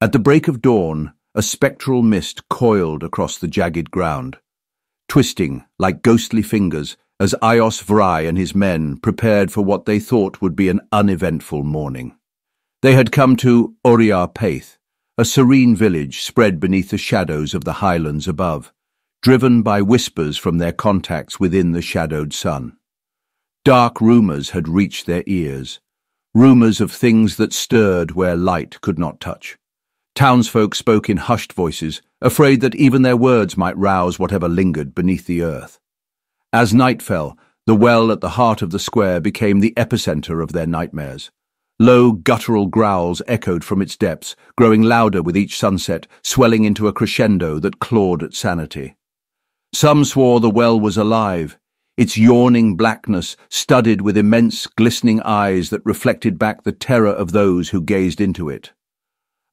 At the break of dawn, a spectral mist coiled across the jagged ground, twisting like ghostly fingers as Ios Vrai and his men prepared for what they thought would be an uneventful morning. They had come to Oriar Paith, a serene village spread beneath the shadows of the highlands above, driven by whispers from their contacts within the shadowed sun. Dark rumours had reached their ears, rumours of things that stirred where light could not touch. Townsfolk spoke in hushed voices, afraid that even their words might rouse whatever lingered beneath the earth. As night fell, the well at the heart of the square became the epicenter of their nightmares. Low, guttural growls echoed from its depths, growing louder with each sunset, swelling into a crescendo that clawed at sanity. Some swore the well was alive, its yawning blackness studded with immense, glistening eyes that reflected back the terror of those who gazed into it.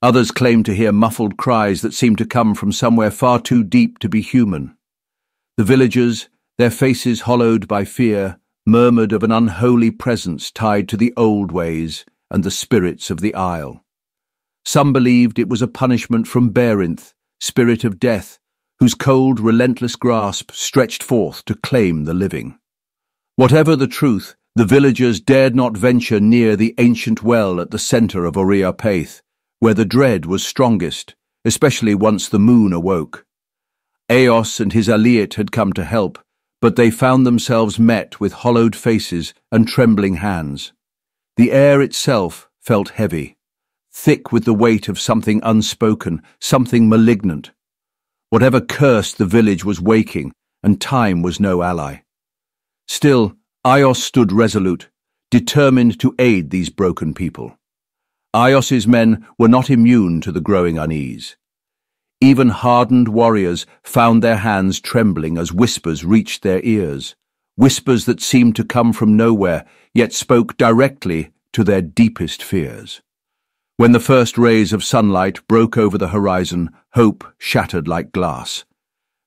Others claimed to hear muffled cries that seemed to come from somewhere far too deep to be human. The villagers, their faces hollowed by fear, murmured of an unholy presence tied to the old ways and the spirits of the isle. Some believed it was a punishment from Berinth, spirit of death, whose cold, relentless grasp stretched forth to claim the living. Whatever the truth, the villagers dared not venture near the ancient well at the centre of Oriar Paith, where the dread was strongest, especially once the moon awoke. Eos and his Aliat had come to help, but they found themselves met with hollowed faces and trembling hands. The air itself felt heavy, thick with the weight of something unspoken, something malignant. Whatever cursed the village was waking, and time was no ally. Still, Ios stood resolute, determined to aid these broken people. Ios's men were not immune to the growing unease. Even hardened warriors found their hands trembling as whispers reached their ears, whispers that seemed to come from nowhere, yet spoke directly to their deepest fears. When the first rays of sunlight broke over the horizon, hope shattered like glass.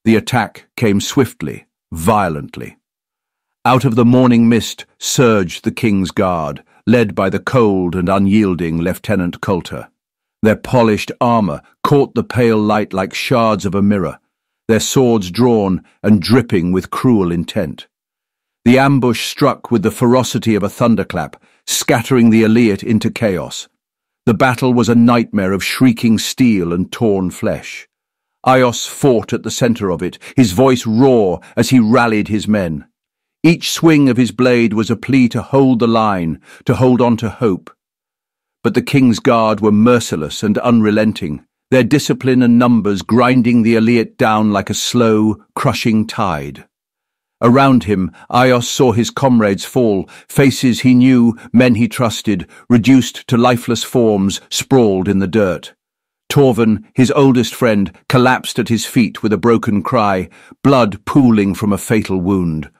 The attack came swiftly, violently. Out of the morning mist surged the King's Guard, led by the cold and unyielding Lieutenant Coulter. Their polished armour caught the pale light like shards of a mirror, their swords drawn and dripping with cruel intent. The ambush struck with the ferocity of a thunderclap, scattering the Aliat into chaos. The battle was a nightmare of shrieking steel and torn flesh. Ios fought at the centre of it, his voice raw as he rallied his men. Each swing of his blade was a plea to hold the line, to hold on to hope. But the King's Guard were merciless and unrelenting, their discipline and numbers grinding the Aliat down like a slow, crushing tide. Around him, Ios saw his comrades fall, faces he knew, men he trusted, reduced to lifeless forms, sprawled in the dirt. Torvin, his oldest friend, collapsed at his feet with a broken cry, blood pooling from a fatal wound.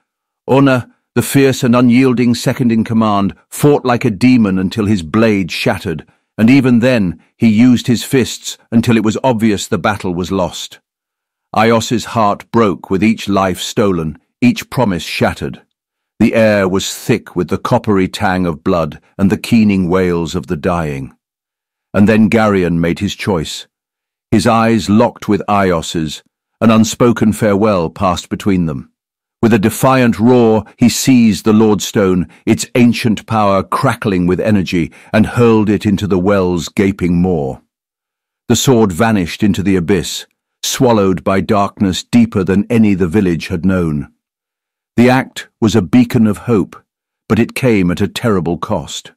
Ona, the fierce and unyielding second-in-command, fought like a demon until his blade shattered, and even then he used his fists until it was obvious the battle was lost. Ios's heart broke with each life stolen, each promise shattered. The air was thick with the coppery tang of blood and the keening wails of the dying. And then Garion made his choice. His eyes locked with Ios's, an unspoken farewell passed between them. With a defiant roar, he seized the Lordstone, its ancient power crackling with energy, and hurled it into the well's gaping maw. The sword vanished into the abyss, swallowed by darkness deeper than any the village had known. The act was a beacon of hope, but it came at a terrible cost.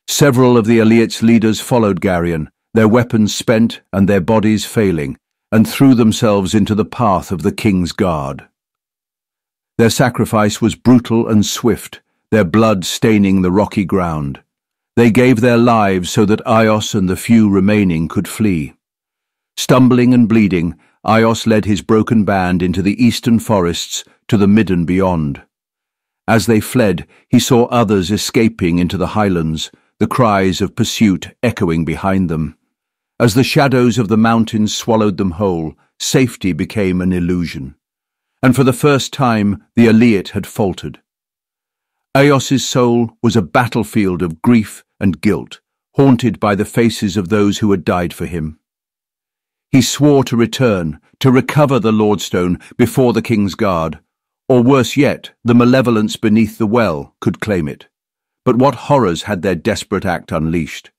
Several of the Aliat's leaders followed Garion, their weapons spent and their bodies failing, and threw themselves into the path of the King's Guard. Their sacrifice was brutal and swift, their blood staining the rocky ground. They gave their lives so that Ios and the few remaining could flee. Stumbling and bleeding, Ios led his broken band into the eastern forests to the midden beyond. As they fled, he saw others escaping into the highlands, the cries of pursuit echoing behind them. As the shadows of the mountains swallowed them whole, safety became an illusion. And for the first time the Aliat had faltered. Eos's soul was a battlefield of grief and guilt, haunted by the faces of those who had died for him. He swore to return, to recover the Lordstone before the king's guard, or worse yet, the malevolence beneath the well could claim it. But what horrors had their desperate act unleashed?